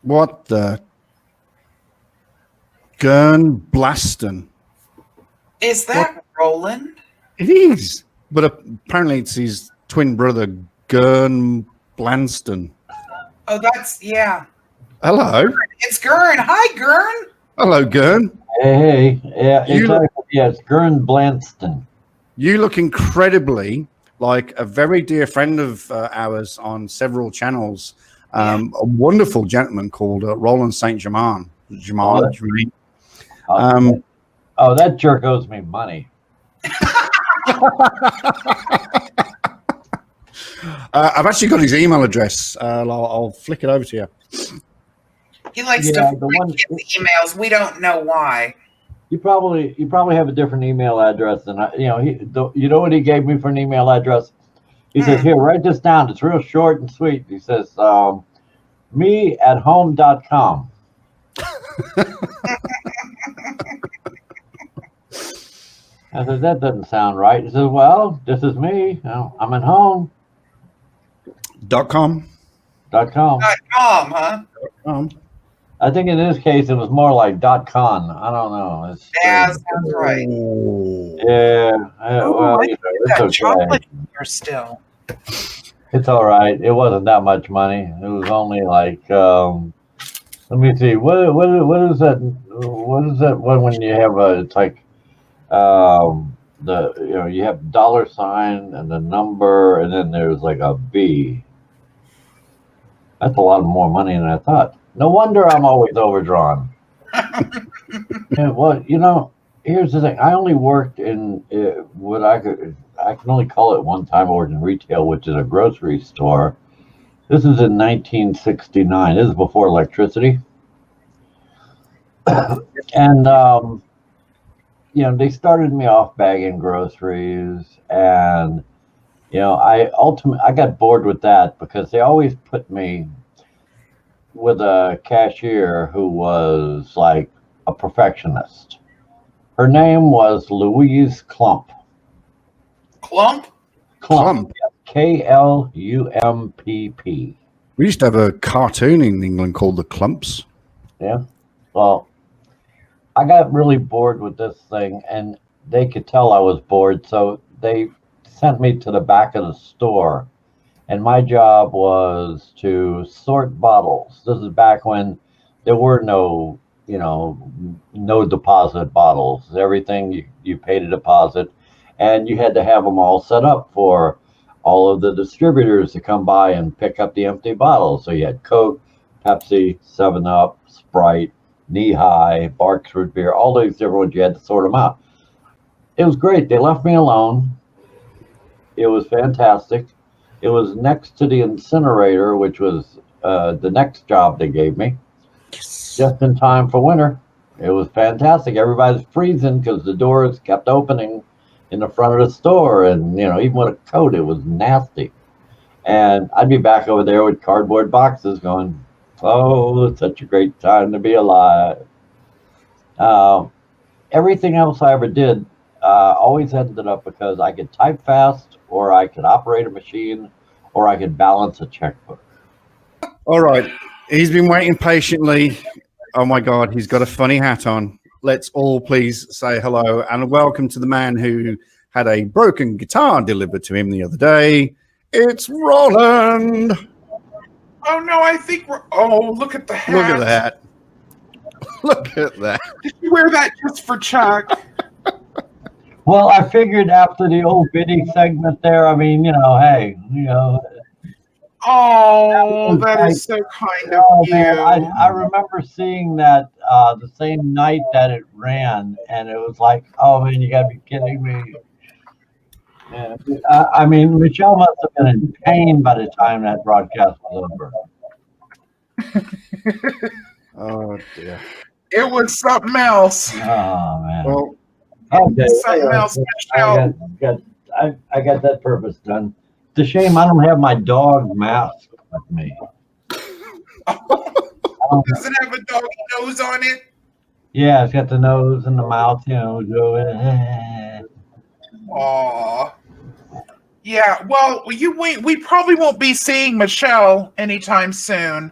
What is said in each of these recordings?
What the Gern Blaston? Is that Roland? It is, but apparently it's his twin brother Gern Blanston. Oh, yeah. Hello. It's Gern. Hi, Gern. Hello, Gern. Hey. Yeah, exactly. It's Gern Blanston. You look incredibly like a very dear friend of ours on several channels. A wonderful gentleman called Roland St Germain. That jerk owes me money. I've actually got his email address. I'll flick it over to you. He likes to get the emails. We don't know why. You probably have a different email address than I. You know what he gave me for an email address? He says, "Here, write this down. It's real short and sweet." He says, "me@home.com." I said, "That doesn't sound right." He says, "Well, this is me. I'm at home." .com. .com, huh? I think in this case it was more like .con. I don't know. Sounds right. Yeah. Well, it's okay. Chocolate here still. It's all right. It wasn't that much money. It was only like let me see. What is that? What is that one when you have it's like you have $sign and the number and then there's like a B. That's a lot more money than I thought. No wonder I'm always overdrawn. Yeah, well, here's the thing. I only worked in what I can only call it one time. I worked in retail, which is a grocery store. This is in 1969. This is before electricity. And, they started me off bagging groceries. And, I got bored with that because they always put me with a cashier who was like a perfectionist. Her name was Louise Klump. Klump? Klump. Klumpp. We used to have a cartoon in England called The Klumps. Yeah. Well, I got really bored with this thing, and they could tell I was bored, so they sent me to the back of the store. And my job was to sort bottles. This is back when there were no deposit bottles. Everything you paid a deposit, and you had to have them all set up for all of the distributors to come by and pick up the empty bottles. So you had Coke, Pepsi, 7-Up, Sprite, Knee High, Barks Root Beer, all these different ones. You had to sort them out. It was great. They left me alone. It was fantastic. It was next to the incinerator, which was the next job they gave me, just in time for winter. It was fantastic. Everybody's freezing because the doors kept opening in the front of the store. And, even with a coat, it was nasty. And I'd be back over there with cardboard boxes going, oh, it's such a great time to be alive. Everything else I ever did always ended up because I could type fast, or I could operate a machine, or I could balance a checkbook. All right. He's been waiting patiently. Oh, my God. He's got a funny hat on. Let's all please say hello and welcome to the man who had a broken guitar delivered to him the other day. It's Roland. Oh, no, I think look at the hat. Look at that. Look at that. Did you wear that just for Chuck? Well, I figured after the old Biddy segment there, hey. Oh, that is so kind of you. Man, I remember seeing that the same night that it ran, and it was like, oh, man, you got to be kidding me. Yeah. Michelle must have been in pain by the time that broadcast was over. Oh, dear. It was something else. Oh, man. Well, okay. Something else. I got that purpose done. It's a shame I don't have my dog mask with me. Does it have a doggy nose on it? Yeah, it's got the nose and the mouth, going. Aw. Yeah, well, we probably won't be seeing Michelle anytime soon.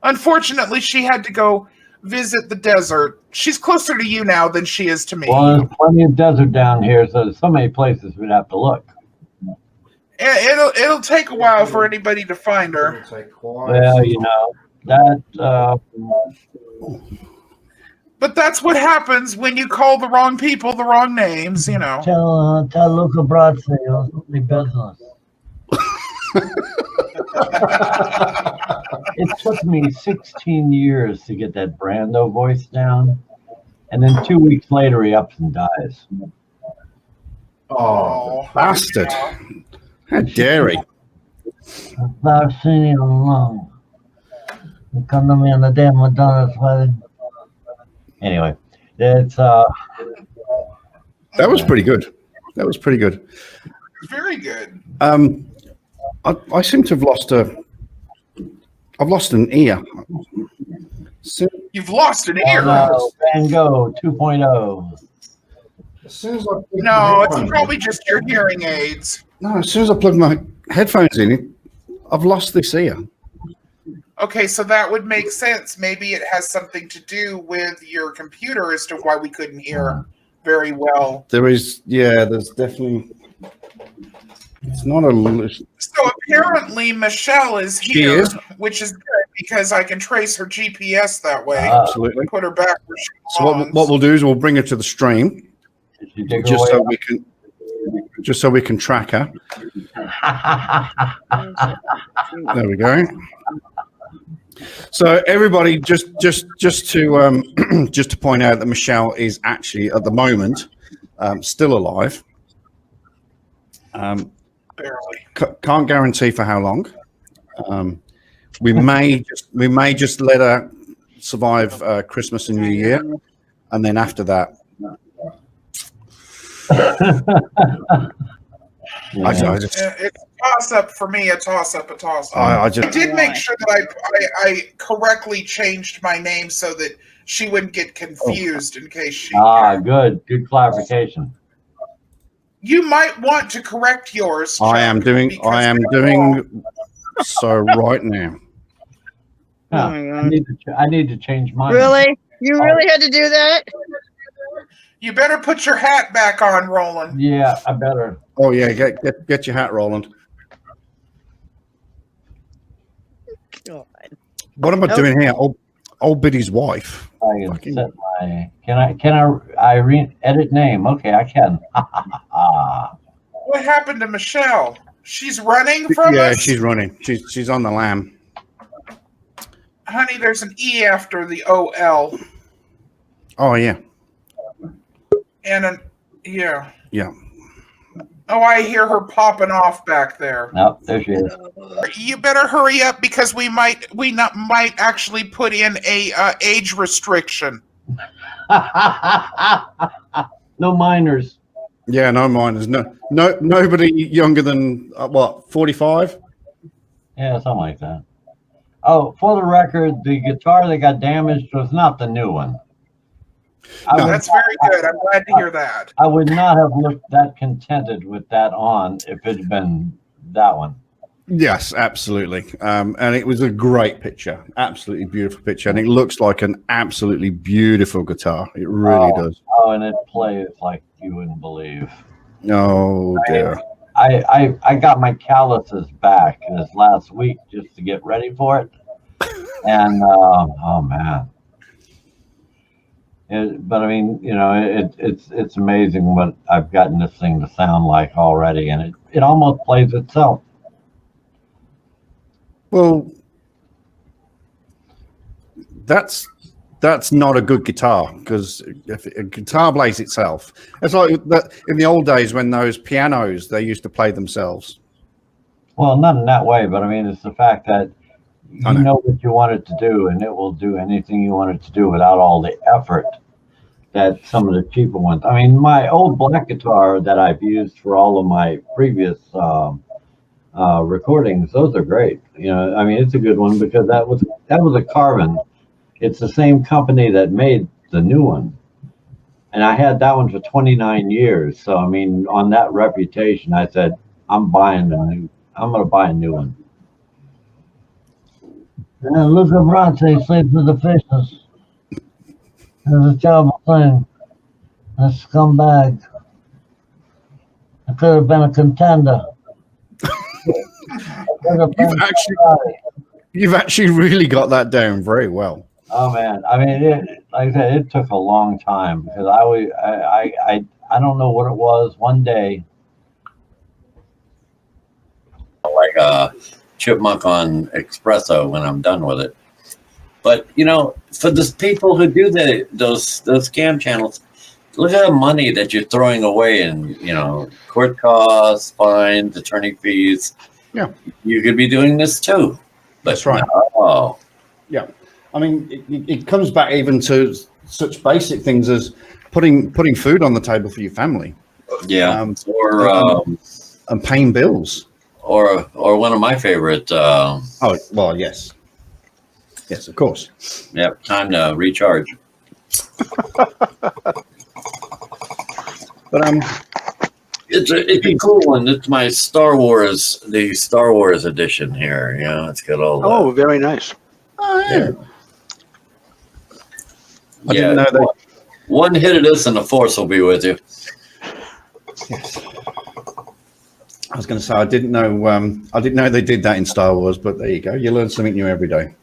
Unfortunately, she had to go visit the desert. She's closer to you now than she is to me. Well, there's plenty of desert down here, so there's so many places we'd have to look. It'll take a while for anybody to find her. Well, you know, that... But that's what happens when you call the wrong people the wrong names, you know. Tell Luca Brazzi it was only business. It took me 16 years to get that Brando voice down, and then 2 weeks later he ups and dies. Oh, bastard! How dare he? I've seen it along. You come to me on the damn Madonna's wedding. Anyway, it's that was pretty good. That was pretty good. Very good. I seem to have I've lost an ear. You've lost an ear. No, Van Gogh 2.0. As soon as I no, it's probably just your hearing aids. No, as soon as I plug my headphones in, I've lost this ear. Okay, so that would make sense. Maybe it has something to do with your computer as to why we couldn't hear very well. There's definitely. It's not a. So apparently Michelle is here, which is good because I can trace her GPS that way. Absolutely. Put her back where she belongs. So what we'll do is we'll bring her to the stream, just so we can track her. There we go. So everybody, just to just to point out that Michelle is actually at the moment still alive. Barely. Can't guarantee for how long. We may just let her survive Christmas and New Year, and then after that. It's a toss-up for me, a toss-up. I did make sure that I correctly changed my name so that she wouldn't get confused in case she... Good clarification. You might want to correct yours, Chuck, I am doing so right now. Yeah, I need to change mine. Really? You really had to do that? You better put your hat back on, Roland. Yeah, I better. Oh yeah, get your hat, Roland. God. What am I doing here? Old Biddy's wife. I can set my. Can I edit name? Okay, I can. What happened to Michelle? She's running from us? Yeah, she's running. She's on the lam. Honey, there's an E after the O-L. Oh yeah. And yeah. Yeah. Oh, I hear her popping off back there. Nope, there she is. You better hurry up because we might actually put in a age restriction. No minors. Yeah, no minors. Nobody younger than 45? Yeah, something like that. Oh, for the record, the guitar that got damaged was not the new one. That's very good. I'm glad to hear that. I would not have looked that contented with that on if it had been that one. Yes, absolutely. And it was a great picture. Absolutely beautiful picture. And it looks like an absolutely beautiful guitar. It really does. Oh, and it plays like you wouldn't believe. Oh, dear. I got my calluses back this last week just to get ready for it. And, oh, man. But I mean, you know, it's amazing what I've gotten this thing to sound like already, and it almost plays itself. Well, that's not a good guitar, because if a guitar plays itself, it's like that in the old days when those pianos they used to play themselves. Well, not in that way, but I mean, it's the fact that you know what you want it to do, and it will do anything you want it to do without all the effort that some of the cheaper ones. I mean, my old black guitar that I've used for all of my previous recordings, those are great. You know, I mean, it's a good one because that was a Carvin. It's the same company that made the new one, and I had that one for 29 years. So I mean, on that reputation, I said, I'm going to buy a new one. Yeah, Luca Brasi sleeps with the fishes. It's a terrible thing. A scumbag. I could have been a contender. You've actually really got that down very well. Oh man, I mean, like I said, it took a long time because I don't know what it was. One day, like a chipmunk on espresso when I'm done with it. But for the people who do those scam channels, look at the money that you're throwing away in court costs, fines, attorney fees. Yeah, you could be doing this too. That's right. No. Yeah, I mean, it comes back even to such basic things as putting food on the table for your family. Yeah, and paying bills. Or one of my favorite. Oh well, yes, of course. Yep, time to recharge. But it's a cool one. It's my Star Wars edition here. It's got all. Oh, very nice. Oh yeah. I didn't know that. One hit of this, and the Force will be with you. Yes. I was going to say I didn't know they did that in Star Wars, but there you go. You learn something new every day.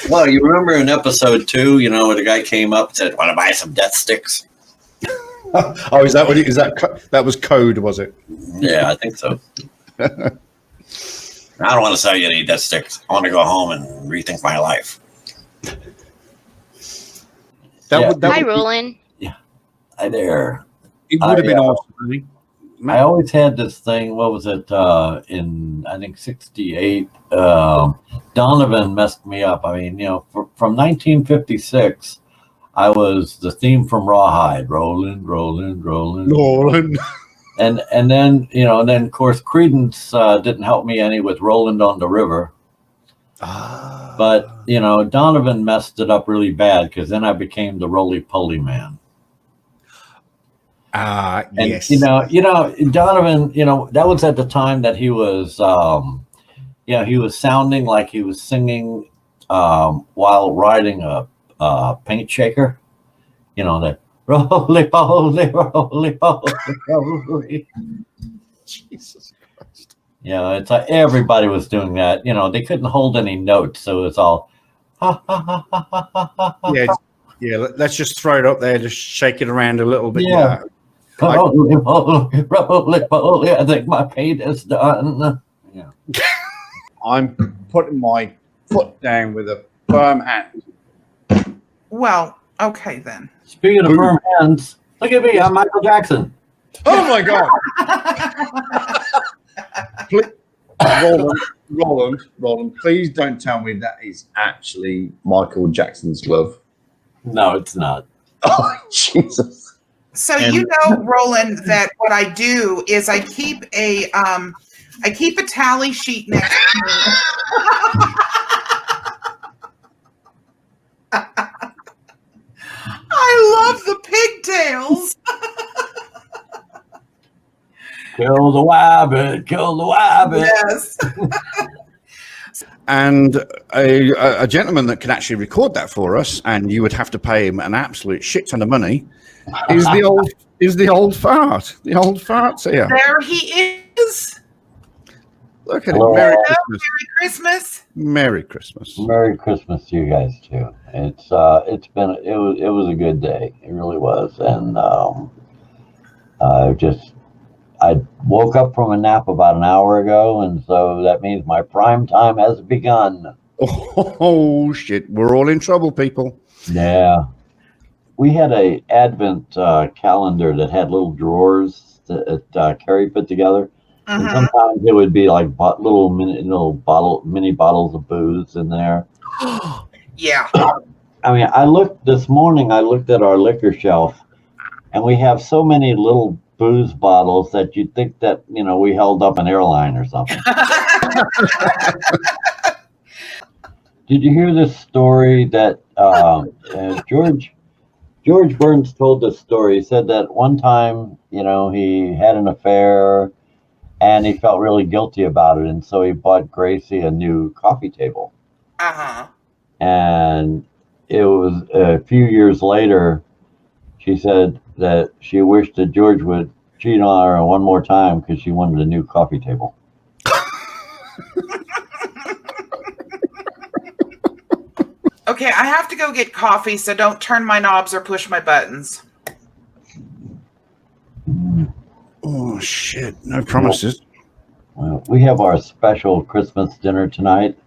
Well, you remember in episode 2, where the guy came up and said, "Want to buy some death sticks?" Oh, is that what it is? That was code, was it? Yeah, I think so. I don't want to sell you any death sticks. I want to go home and rethink my life. Hi, Roland. Yeah. Hi there. It would have been awesome. I always had this thing. What was it? In I think '68, Donovan messed me up. I mean, from 1956, I was the theme from Rawhide. Roland. And then of course Creedence didn't help me any with Roland on the River. But Donovan messed it up really bad because then I became the roly-poly man. Yes. And Donovan, that was at the time that he was he was sounding like he was singing while riding a paint shaker. That roly-poly, roly-poly. Jesus Christ. It's like everybody was doing that. They couldn't hold any notes, so it's all Yeah, let's just throw it up there, just shake it around a little bit. Yeah. Roly-poly, I think my paint is done. Yeah. I'm putting my foot down with a firm hand. Well, okay then. Speaking of firm hands, look at me. I'm Michael Jackson. Oh my God. Roland, please don't tell me that is actually Michael Jackson's glove. No, it's not. Oh, Jesus. So Roland, that what I do is I keep a tally sheet next to me. I love the pigtails. Kill the wabbit, kill the wabbit. Yes. And a gentleman that can actually record that for us, and you would have to pay him an absolute shit ton of money, is the old fart. The old fart's here. There he is. Look at it. Merry Christmas. Merry Christmas. Merry Christmas to you guys too. It was a good day. It really was. And I woke up from a nap about an hour ago, and so that means my prime time has begun. Oh shit. We're all in trouble, people. Yeah. We had a Advent calendar that had little drawers that Carrie put together. And sometimes it would be like mini bottles of booze in there. Yeah. I mean, this morning I looked at our liquor shelf, and we have so many little booze bottles that you'd think that, we held up an airline or something. Did you hear this story that George Burns told this story? He said that one time, he had an affair and he felt really guilty about it. And so he bought Gracie a new coffee table. Uh-huh. And it was a few years later, she said that she wished that George would cheat on her one more time because she wanted a new coffee table. Okay, I have to go get coffee, so don't turn my knobs or push my buttons. Oh, shit. No promises. Well, we have our special Christmas dinner tonight,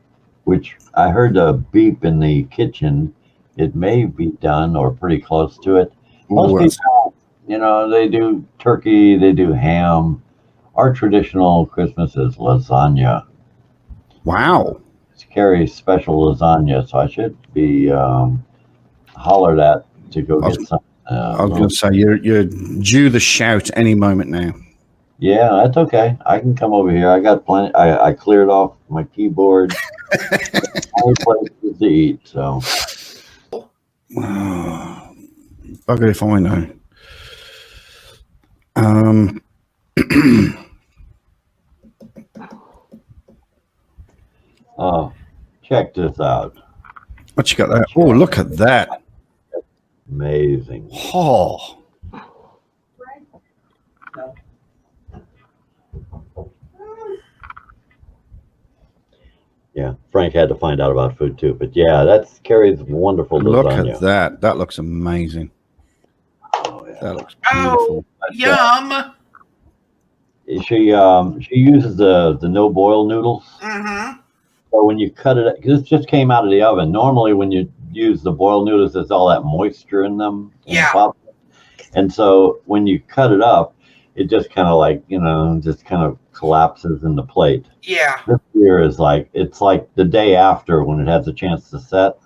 which I heard a beep in the kitchen. It may be done or pretty close to it. Most people, they do turkey, they do ham. Our traditional Christmas is lasagna. Wow. It's Carrie's special lasagna, so I should be hollered at to go get some. I was going to say, you're due the shout any moment now. Yeah, that's okay. I can come over here. I got plenty. I cleared off my keyboard. Only places to eat, so. Bugger if I know. Check this out. What you got there? Oh, look at that. Amazing. Oh. Yeah, Frank had to find out about food too. But yeah, that's Carrie's wonderful lasagna. Look at that. That looks amazing. Oh, yeah. That looks beautiful. Oh, yum. She uses the no boil noodles. Mm-hmm. So when you cut it, this just came out of the oven. Normally, when you use the boiled noodles, there's all that moisture in them. Yeah. And so when you cut it up, it just kind of just kind of collapses in the plate. Yeah. This here is it's like the day after when it has a chance to set.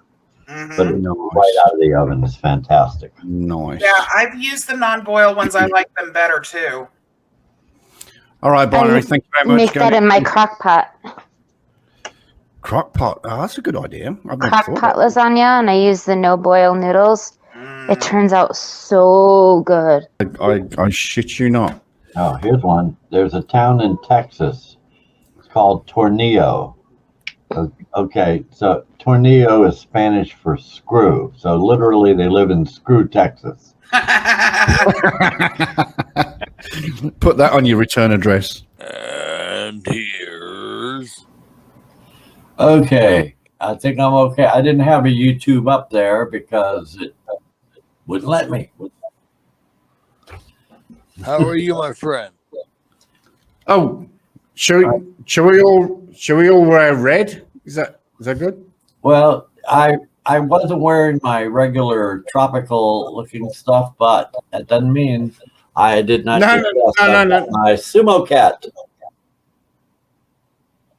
Mm-hmm. But it's right out of the oven. It's fantastic. Nice. Yeah, I've used the non-boil ones. I like them better too. All right, Binary, thank you very much. Make that in my crock pot. Crock pot. Oh, that's a good idea. Crock pot lasagna, and I use the no boil noodles. It turns out so good. I shit you not. Oh, here's one. There's a town in Texas. It's called Tornillo. Okay, so Tornillo is Spanish for screw. So literally they live in Screw, Texas. Put that on your return address. And here's... Okay, I think I'm okay. I didn't have a YouTube up there because it wouldn't let me. How are you, my friend? Oh, shall we all wear red? Is that good? Well, I wasn't wearing my regular tropical looking stuff, but that doesn't mean I did not. No. My sumo cat.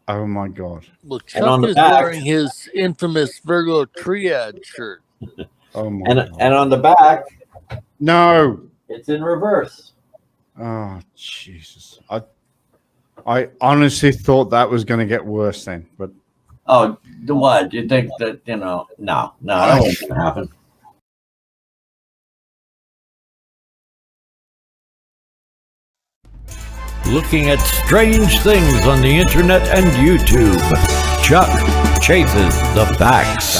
Oh my God! Well, Chuck is wearing his infamous Virgo Triad shirt. Oh my God! And on the back, no, it's in reverse. Oh Jesus! I honestly thought that was going to get worse then, but oh, what? Do you think that No, that wasn't going to happen. Looking at strange things on the internet and YouTube, Chuck chases the facts.